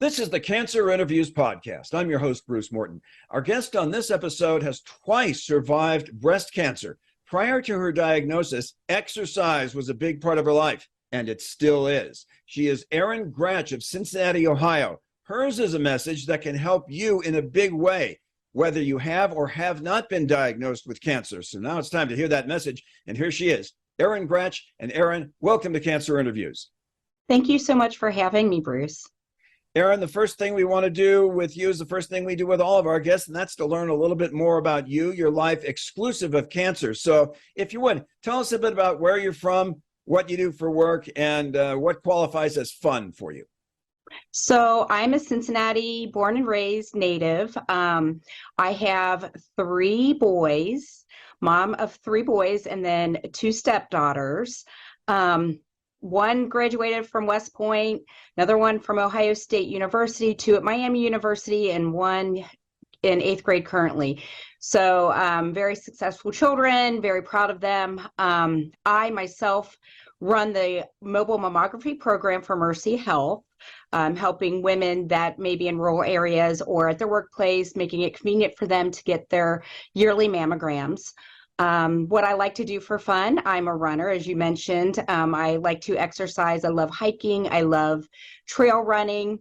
This is the Cancer Interviews podcast. I'm your host, Bruce Morton. Our guest on this episode has twice survived breast cancer. Prior to her diagnosis, exercise was a big part of her life, and it still is. She is Erin Gratsch of Cincinnati, Ohio. Hers is a message that can help you in a big way, whether you have or have not been diagnosed with cancer. So now it's time to hear that message, and here she is, Erin Gratsch. And Erin, welcome to Cancer Interviews. Thank you so much for having me, Bruce. Erin, the first thing we want to do with you is the first thing we do with all of our guests, and that's to learn a little bit more about you, your life, exclusive of cancer. So if you would, tell us a bit about where you're from, what you do for work, and what qualifies as fun for you. So I'm a Cincinnati born and raised native. I have three boys, mom of three boys, and then two stepdaughters. One graduated from West Point, another one from Ohio State University, two at Miami University, and one in 8th grade currently. So very successful children, very proud of them. I myself run the mobile mammography program for Mercy Health, helping women that may be in rural areas or at their workplace, making it convenient for them to get their yearly mammograms. What I like to do for fun, I'm a runner, as you mentioned. I like to exercise. I love hiking. I love trail running,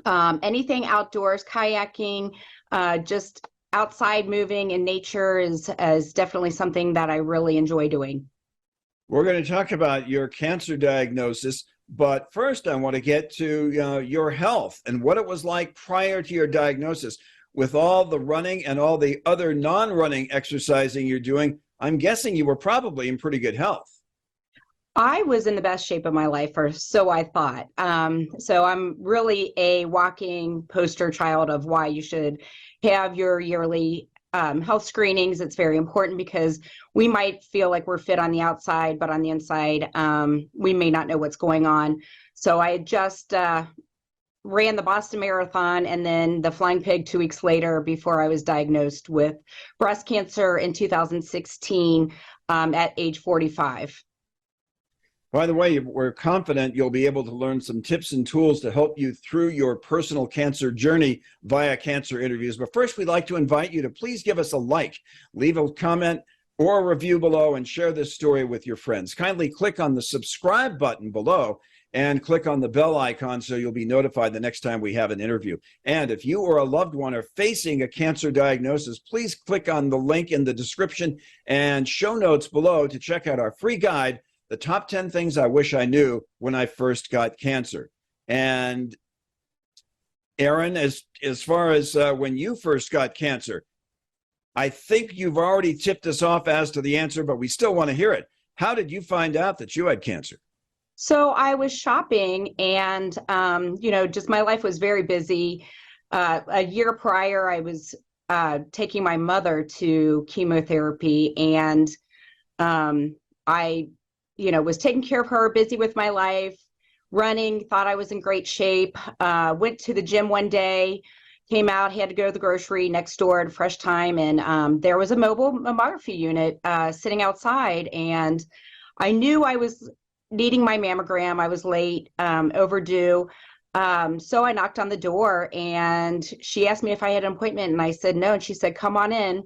anything outdoors, kayaking, just outside moving in nature is definitely something that I really enjoy doing. We're going to talk about your cancer diagnosis, but first I want to get to your health and what it was like prior to your diagnosis. With all the running and all the other non-running exercising you're doing, I'm guessing you were probably in pretty good health. I was in the best shape of my life, or so I thought. So I'm really a walking poster child of why you should have your yearly health screenings. It's very important because we might feel like we're fit on the outside, but on the inside, we may not know what's going on. So I just ran the Boston Marathon and then the Flying Pig 2 weeks later before I was diagnosed with breast cancer in 2016 at age 45. By the way, we're confident you'll be able to learn some tips and tools to help you through your personal cancer journey via Cancer Interviews. But first, we'd like to invite you to please give us a like, leave a comment or a review below, and share this story with your friends. Kindly click on the subscribe button below and click on the bell icon so you'll be notified the next time we have an interview. And if you or a loved one are facing a cancer diagnosis, please click on the link in the description and show notes below to check out our free guide, The Top 10 Things I Wish I Knew When I First Got Cancer. And Erin, as far as when you first got cancer, I think you've already tipped us off as to the answer, but we still want to hear it. How did you find out that you had cancer? So I was shopping and, just my life was very busy. A year prior, I was taking my mother to chemotherapy, and I, was taking care of her, busy with my life, running, thought I was in great shape, went to the gym one day, came out, had to go to the grocery next door at Fresh Time, and there was a mobile mammography unit sitting outside, and I knew I was needing my mammogram. I was late, overdue. So I knocked on the door and she asked me if I had an appointment, and I said no. And she said, come on in.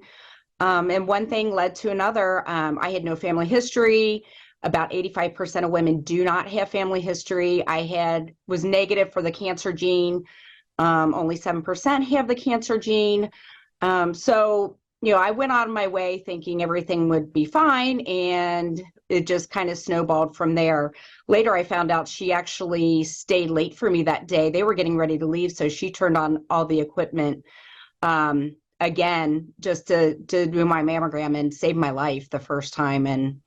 And one thing led to another. I had no family history. About 85% of women do not have family history. Was negative for the cancer gene. Only 7% have the cancer gene. So I went on my way thinking everything would be fine, and it just kind of snowballed from there. Later, I found out she actually stayed late for me that day. They were getting ready to leave, so she turned on all the equipment again just to do my mammogram and save my life the first time. And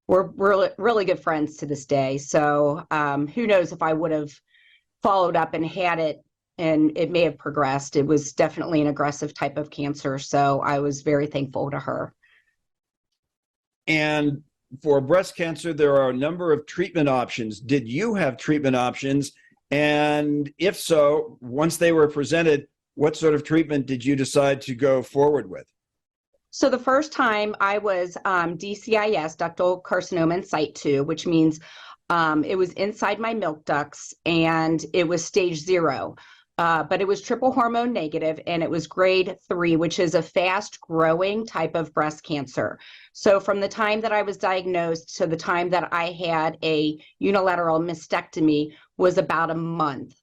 we're really good friends to this day. So who knows if I would have followed up and had it, and it may have progressed. It was definitely an aggressive type of cancer, so I was very thankful to her. And for breast cancer, there are a number of treatment options. Did you have treatment options? And if so, once they were presented, what sort of treatment did you decide to go forward with? So the first time I was DCIS, Ductal Carcinoma In Situ, which means It was inside my milk ducts, and it was stage 0. But it was triple hormone negative, and it was grade 3, which is a fast growing type of breast cancer. So from the time that I was diagnosed to the time that I had a unilateral mastectomy was about a month.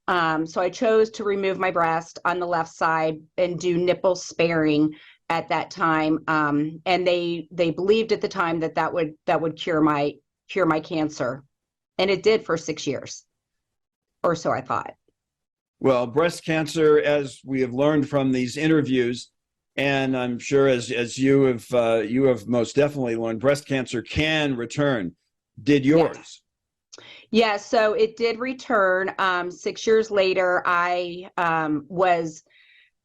So I chose to remove my breast on the left side and do nipple sparing at that time. And they believed at the time that that would cure my cancer. And it did for 6 years, or so I thought. Well, breast cancer, as we have learned from these interviews, and I'm sure as you have most definitely learned, breast cancer can return. Did yours? Yeah, so it did return. 6 years later, I was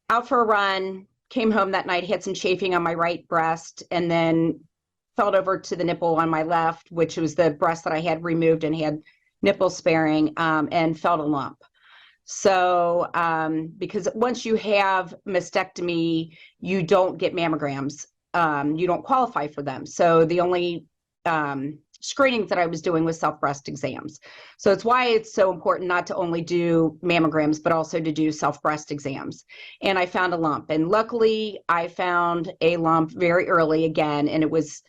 out for a run, came home that night, had some chafing on my right breast, and then fell over to the nipple on my left, which was the breast that I had removed and had nipple sparing, and felt a lump. So because once you have mastectomy, you don't get mammograms. You don't qualify for them. So the only screening that I was doing was self-breast exams. So it's why it's so important not to only do mammograms, but also to do self-breast exams. And I found a lump. And luckily, I found a lump very early again, and it was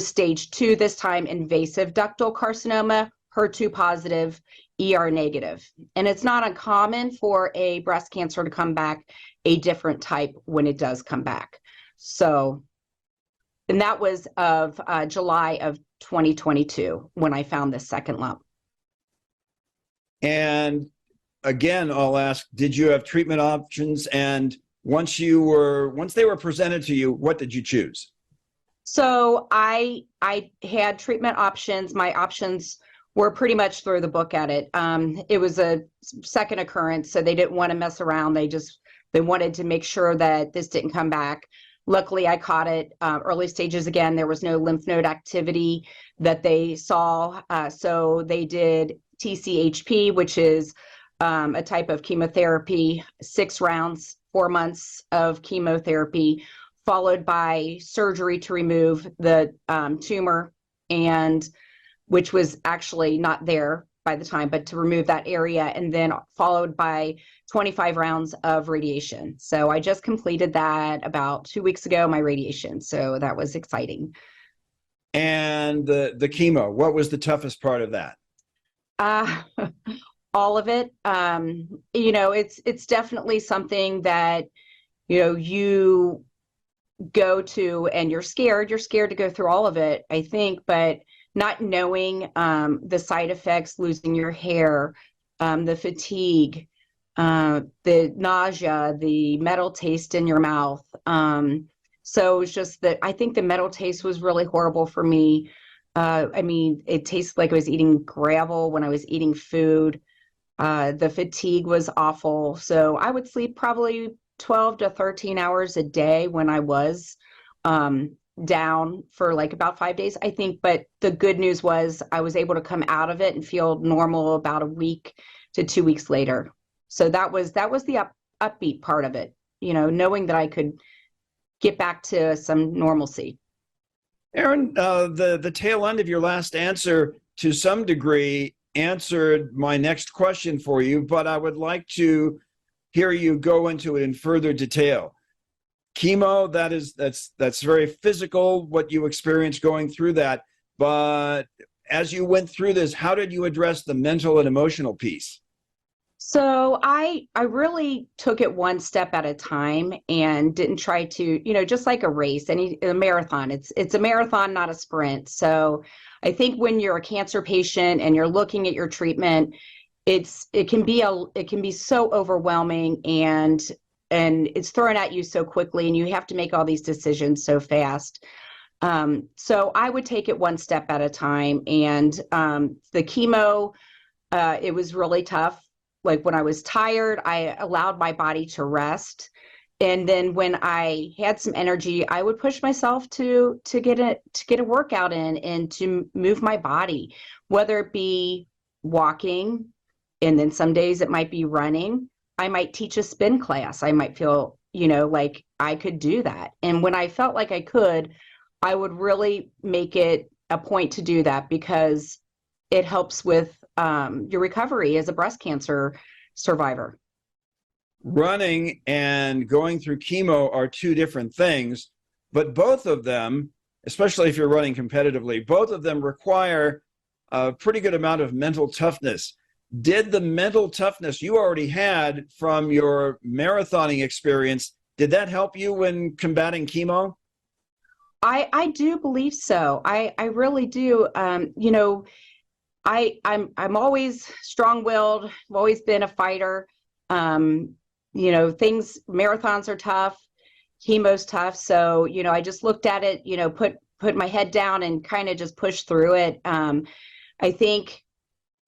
stage 2 this time, invasive ductal carcinoma, HER2 positive, ER negative. And it's not uncommon for a breast cancer to come back a different type when it does come back. So, and that was of July of 2022 when I found this second lump. And again, I'll ask, did you have treatment options? And once they were presented to you, what did you choose? So I had treatment options. My options were pretty much throw the book at it. It was a second occurrence, so they didn't want to mess around. They wanted to make sure that this didn't come back. Luckily, I caught it early stages again. There was no lymph node activity that they saw. So they did TCHP, which is a type of chemotherapy, 6 rounds, 4 months of chemotherapy, followed by surgery to remove the tumor, and which was actually not there by the time, but to remove that area, and then followed by 25 rounds of radiation. So I just completed that about 2 weeks ago, my radiation. So that was exciting. And the chemo, what was the toughest part of that? All of it. It's definitely something that, you go to and you're scared to go through all of it, I think, but not knowing the side effects, losing your hair, the fatigue, the nausea, the metal taste in your mouth. So it's just that I think the metal taste was really horrible for me. It tasted like I was eating gravel when I was eating food. The fatigue was awful. So I would sleep probably 12 to 13 hours a day when I was down for like about 5 days, I think. But the good news was I was able to come out of it and feel normal about a week to 2 weeks later. So that was the upbeat part of it, knowing that I could get back to some normalcy. Erin, the tail end of your last answer to some degree answered my next question for you, but I would like to hear you go into it in further detail. Chemo, that's very physical, what you experienced going through that. But as you went through this, how did you address the mental and emotional piece? So I really took it one step at a time and didn't try to, just like a race, a marathon. It's a marathon, not a sprint. So I think when you're a cancer patient and you're looking at your treatment, it can be so overwhelming, and it's thrown at you so quickly, and you have to make all these decisions so fast. So I would take it one step at a time. And the chemo, it was really tough. Like when I was tired, I allowed my body to rest. And then when I had some energy, I would push myself to get a workout in and to move my body, whether it be walking, and then some days it might be running. I might teach a spin class. I might feel, like I could do that. And when I felt like I could, I would really make it a point to do that, because it helps with your recovery as a breast cancer survivor. Running and going through chemo are two different things, but both of them, especially if you're running competitively, both of them require a pretty good amount of mental toughness. Did the mental toughness you already had from your marathoning experience, did that help you when combating chemo? I do believe so. I really do. You know, I'm always strong-willed. I've always been a fighter. You know, marathons are tough, chemo's tough. So, you know, I just looked at it, you know, put my head down and kind of just pushed through it. I think,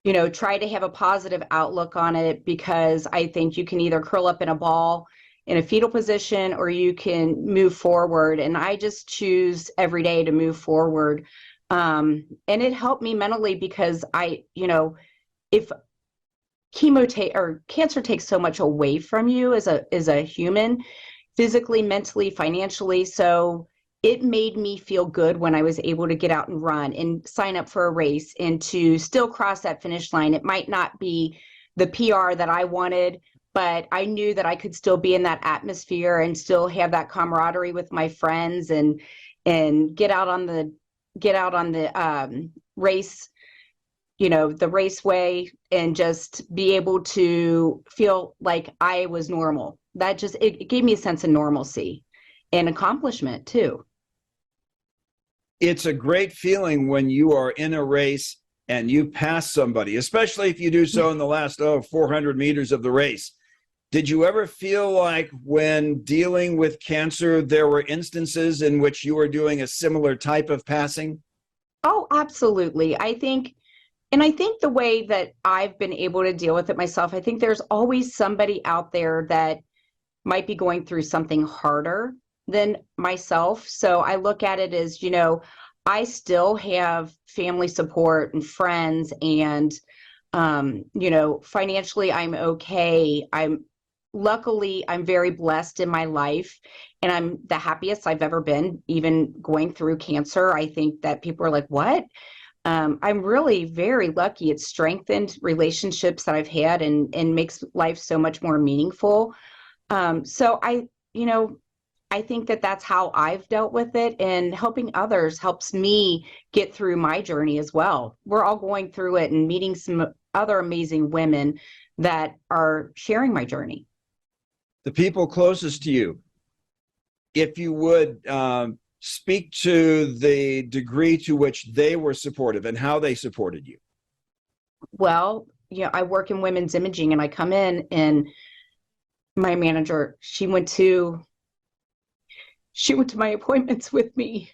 you know, try to have a positive outlook on it, because I think you can either curl up in a ball in a fetal position or you can move forward. And I just choose every day to move forward. And it helped me mentally, because you know, if cancer takes so much away from you as a human, physically, mentally, financially. So it made me feel good when I was able to get out and run and sign up for a race and to still cross that finish line. It might not be the PR that I wanted, but I knew that I could still be in that atmosphere and still have that camaraderie with my friends and get out on the race, you know, the raceway, and just be able to feel like I was normal. That just, it gave me a sense of normalcy and accomplishment too. It's a great feeling when you are in a race and you pass somebody, especially if you do so in the last 400 meters of the race. Did you ever feel like when dealing with cancer, there were instances in which you were doing a similar type of passing? Oh, absolutely. I think the way that I've been able to deal with it myself, I think there's always somebody out there that might be going through something harder than myself. So I look at it as, you know, I still have family support and friends, and, you know, financially I'm okay. Luckily, I'm very blessed in my life, and I'm the happiest I've ever been, even going through cancer. I think that people are like, what? I'm really very lucky. It's strengthened relationships that I've had and makes life so much more meaningful. So you know, I think that that's how I've dealt with it, and helping others helps me get through my journey as well. We're all going through it and meeting some other amazing women that are sharing my journey. The people closest to you, if you would speak to the degree to which they were supportive and how they supported you. Well, you know, I work in women's imaging, and I come in, and my manager, she went to my appointments with me,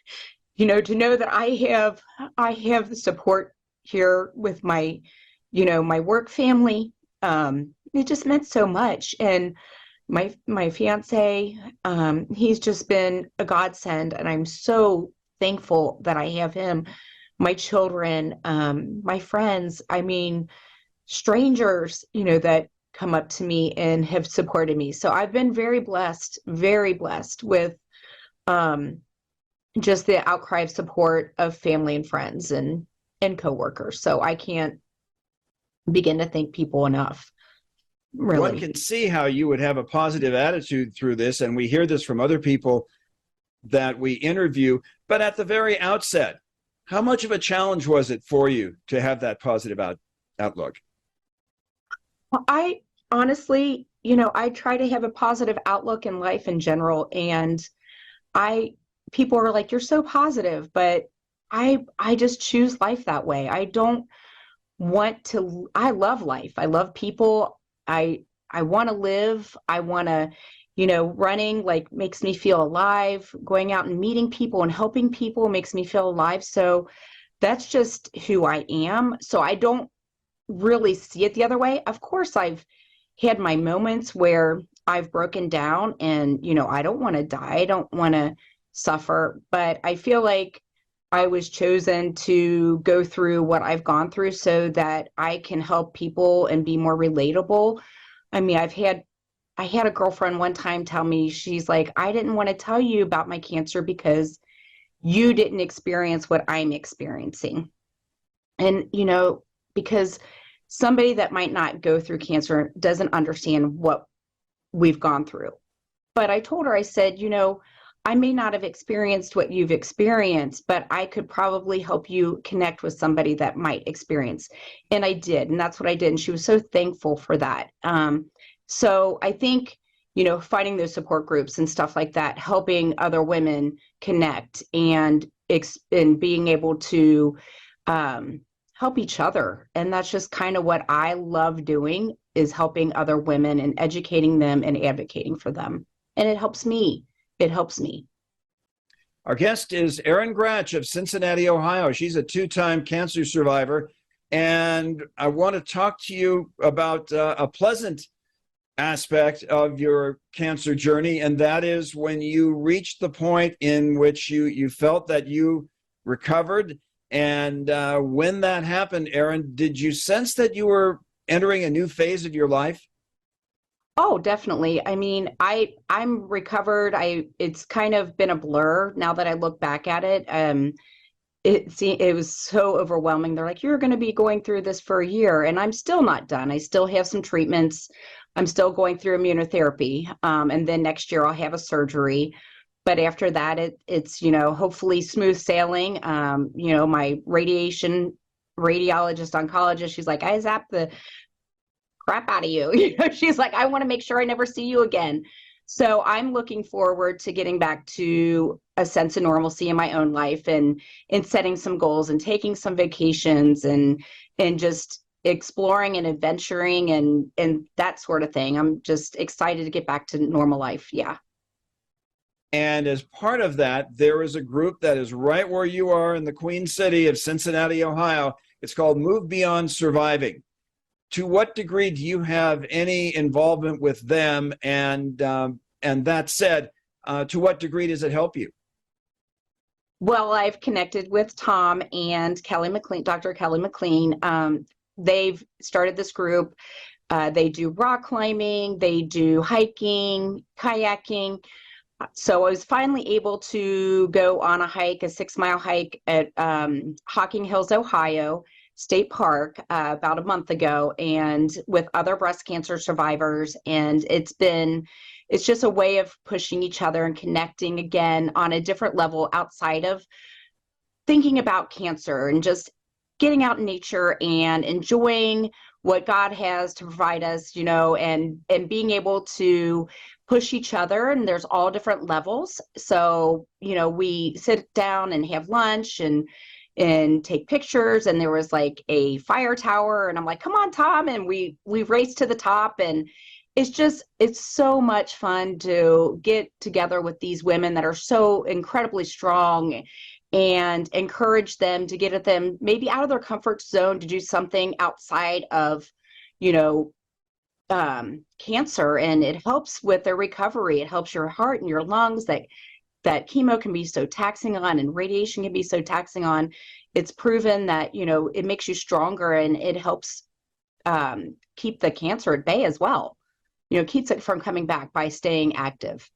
you know, to know that I have the support here with my, you know, my work family. It just meant so much. And my fiance, he's just been a godsend, and I'm so thankful that I have him. My children, my friends, I mean, strangers, you know, that come up to me and have supported me. So I've been very blessed with just the outcry of support of family and friends and coworkers. So I can't begin to thank people enough. Really. One can see how you would have a positive attitude through this, and we hear this from other people that we interview. But at the very outset, how much of a challenge was it for you to have that positive outlook? Well, I honestly, you know, I try to have a positive outlook in life in general, and people are like, you're so positive, but I just choose life that way. I love life. I love people. I want to live. I want to, you know, running like makes me feel alive. Going out and meeting people and helping people makes me feel alive. So that's just who I am. So I don't really see it the other way. Of course, I've had my moments where I've broken down and, you know, I don't want to die. I don't want to suffer, but I feel like I was chosen to go through what I've gone through so that I can help people and be more relatable. I mean, I had a girlfriend one time tell me, she's like, I didn't want to tell you about my cancer because you didn't experience what I'm experiencing. And, because somebody that might not go through cancer doesn't understand what we've gone through. But I told her, I said, I may not have experienced what you've experienced, but I could probably help you connect with somebody that might experience. And I did. And that's what I did. And she was so thankful for that. So I think, finding those support groups and stuff like that, helping other women connect and being able to help each other. And that's just kind of what I love doing, is helping other women and educating them and advocating for them. And it helps me. It helps me. Our guest is Erin Gratsch of Cincinnati, Ohio. She's a 2-time cancer survivor. And I want to talk to you about a pleasant aspect of your cancer journey. And that is when you reached the point in which you felt that you recovered. And when that happened, Erin, did you sense that you were entering a new phase of your life? Oh, definitely. I mean, I'm recovered. It's kind of been a blur now that I look back at it. It was so overwhelming. They're like, you're going to be going through this for a year, and I'm still not done. I still have some treatments. I'm still going through immunotherapy. And then next year I'll have a surgery. But after that, it's, hopefully smooth sailing. My radiologist, oncologist, she's like, I zapped the crap out of you. She's like, I want to make sure I never see you again. So I'm looking forward to getting back to a sense of normalcy in my own life, and setting some goals and taking some vacations and just exploring and adventuring and that sort of thing. I'm just excited to get back to normal life. Yeah. And as part of that, there is a group that is right where you are in the Queen City of Cincinnati, Ohio. It's called Move Beyond Surviving. To what degree do you have any involvement with them? And that said, to what degree does it help you? Well, I've connected with Tom and Kelly McLean, Dr. Kelly McLean. They've started this group. They do rock climbing, they do hiking, kayaking. So I was finally able to go on a 6-mile hike at Hocking Hills, Ohio State Park about a month ago, and with other breast cancer survivors. And it's just a way of pushing each other and connecting again on a different level outside of thinking about cancer, and just getting out in nature and enjoying what God has to provide us, and being able to push each other. And there's all different levels. So, we sit down and have lunch and take pictures, and there was like a fire tower, and I'm like, come on, Tom, and we raced to the top. And it's so much fun to get together with these women that are so incredibly strong, and encourage them to get at them maybe out of their comfort zone to do something outside of cancer. And it helps with their recovery. It helps your heart and your lungs that chemo can be so taxing on, and radiation can be so taxing on. It's proven that, it makes you stronger, and it helps keep the cancer at bay as well. Keeps it from coming back by staying active.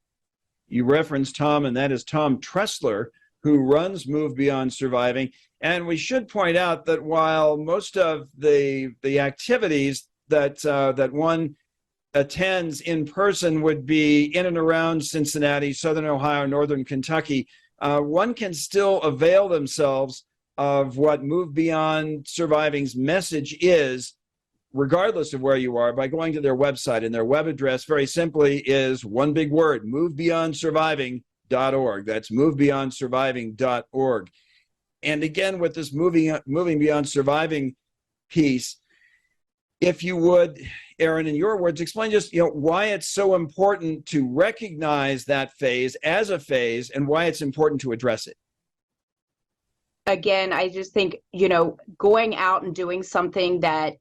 You referenced Tom, and that is Tom Tressler, who runs Move Beyond Surviving. And we should point out that while most of the activities that one attends in person would be in and around Cincinnati, Southern Ohio, Northern Kentucky, one can still avail themselves of what Move Beyond Surviving's message is, regardless of where you are, by going to their website. And their web address, very simply, is one big word: movebeyondsurviving.org. That's movebeyondsurviving.org. And again, with this moving beyond surviving piece, if you would, Erin, in your words, explain just why it's so important to recognize that phase as a phase, and why it's important to address it. Again, I just think, going out and doing something that,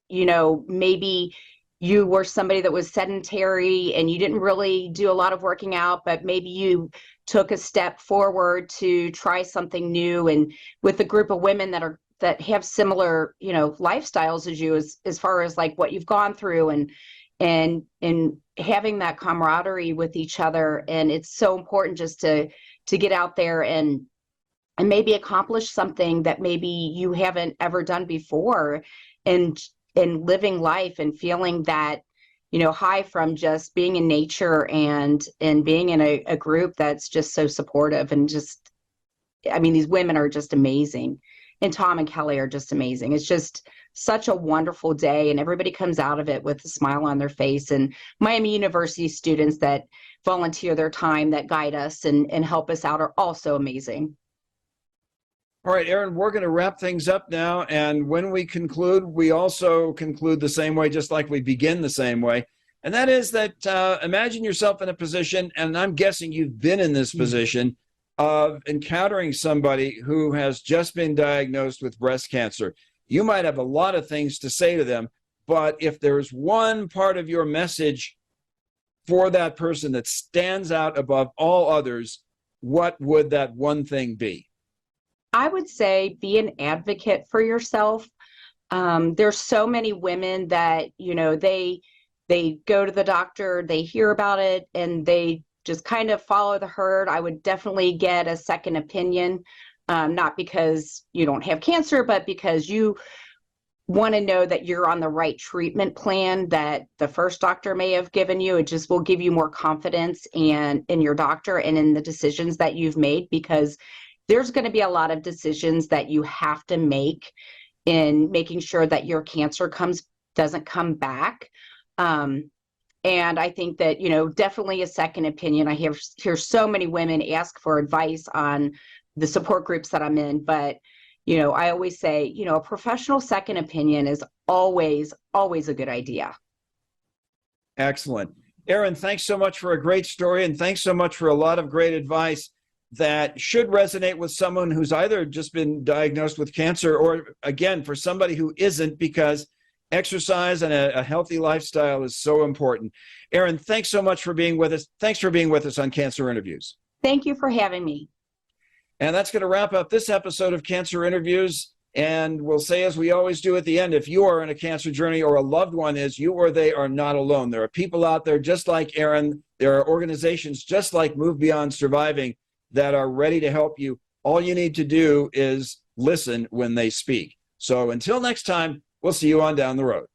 maybe you were somebody that was sedentary and you didn't really do a lot of working out, but maybe you took a step forward to try something new, and with a group of women that have similar, lifestyles as you, as far as like what you've gone through, and having that camaraderie with each other. And it's so important just to get out there and and maybe accomplish something that maybe you haven't ever done before, and living life and feeling that, high from just being in nature and being in a group that's just so supportive. And just, I mean, these women are just amazing. And Tom and Kelly are just amazing. It's just such a wonderful day, and everybody comes out of it with a smile on their face. And Miami University students that volunteer their time, that guide us and help us out, are also amazing. All right, Erin, we're going to wrap things up now. And when we conclude, we also conclude the same way, just like we begin the same way. And that is that imagine yourself in a position, and I'm guessing you've been in this position, of encountering somebody who has just been diagnosed with breast cancer. You might have a lot of things to say to them, but if there's one part of your message for that person that stands out above all others, what would that one thing be? I would say be an advocate for yourself. There's so many women that, they go to the doctor, they hear about it, and they just kind of follow the herd. I would definitely get a second opinion, not because you don't have cancer, but because you want to know that you're on the right treatment plan that the first doctor may have given you. It just will give you more confidence in your doctor and in the decisions that you've made, because there's going to be a lot of decisions that you have to make in making sure that your cancer doesn't come back. And I think that, definitely a second opinion. I hear so many women ask for advice on the support groups that I'm in, but, I always say, a professional second opinion is always, always a good idea. Excellent. Erin, thanks so much for a great story, and thanks so much for a lot of great advice that should resonate with someone who's either just been diagnosed with cancer or, again, for somebody who isn't, because exercise and a healthy lifestyle is so important. Erin, thanks so much for being with us. Thanks for being with us on Cancer Interviews. Thank you for having me. And that's going to wrap up this episode of Cancer Interviews. And we'll say, as we always do at the end, if you are in a cancer journey or a loved one is, you or they are not alone. There are people out there just like Erin. There are organizations just like Move Beyond Surviving that are ready to help you. All you need to do is listen when they speak. So until next time, we'll see you on down the road.